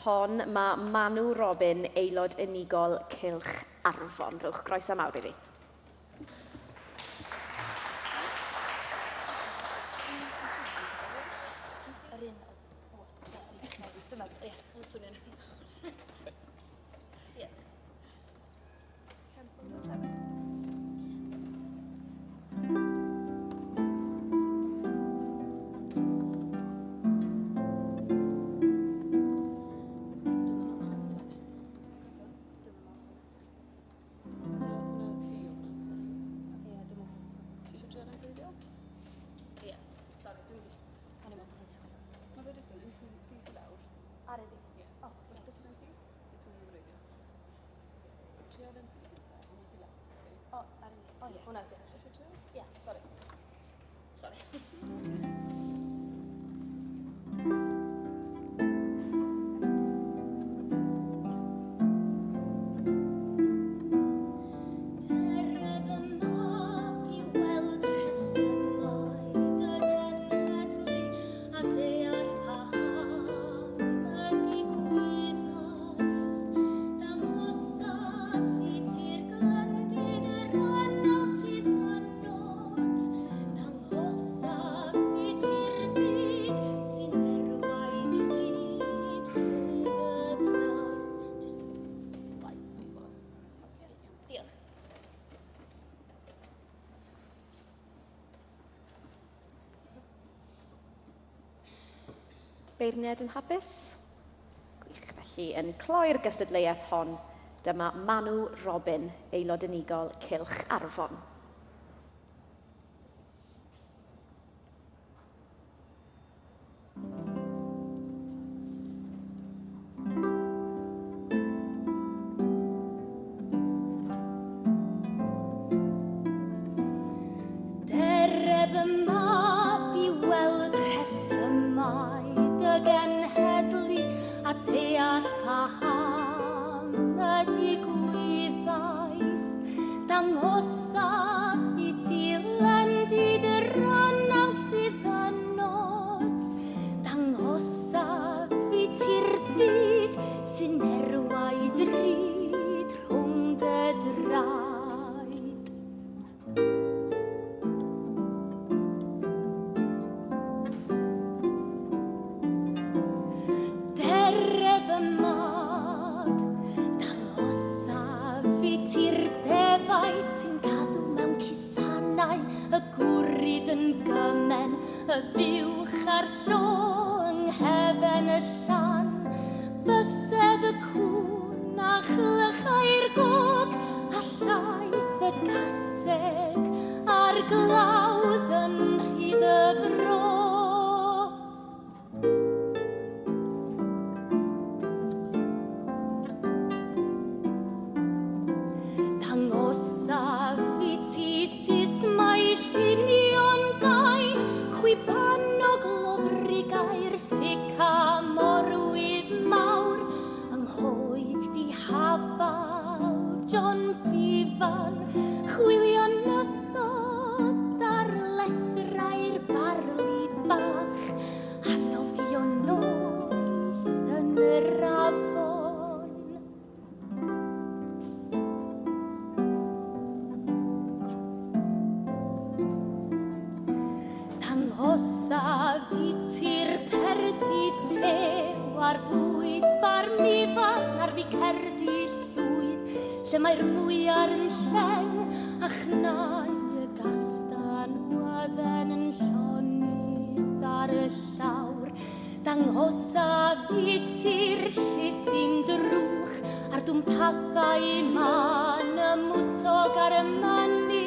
Hon mae Manw Robin, aelod unigol Cylch Arfon. Rwch groes am awr iddi. Unawd. Ie, sori. Beirniad yn hapus? Gwych, felly yn cloi'r gystadleuaeth hon, dyma Manw Robin, aelod unigol Cylch Arfon. Deredd yma i weld rhesymau genhedlu a deall paham ydi gwyddais dangosaf I ti lendid yr annal sydd yn nos dangosaf I ti'r byd sy'n erwai drud rhwng dy draed. Y gwryd yn gymen, y fiwch a'r llo yng nghefen y llan. Bysedd y cwn a chlychau'r gog, a llaeth y gaseg a'r glawdd yn rhyd y bro. Dangosaf I ti sut mae ffinion gain, chwibanog lofrigair sycamorwydd mawr, yng nghoed di hafal John Bifan, chwilio nythod ar lethrau'r barli bach, a nofio noeth yn yr afon. Dangosaf I ti'r perthi tew ar bwys farmifan ar fi cerdi llwyd, lle mae'r mwyar yn lleng a chnau y gastan wadden yn llonydd ar y llawr. Dangosaf I ti'r llysy'n drwch a'r dwmpathau man y mwsog ar y mynydd.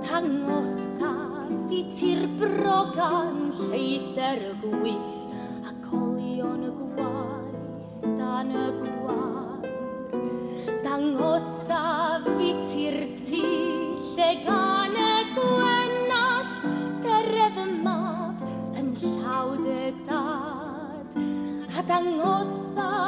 Dangosaf I ti'r brogan lleithder y gwyll a colion y gwaith dan y gwair. Dangosaf I ti'r tŷ lle ganed gwenall deredd y mab yn llawd y dad. A dangosaf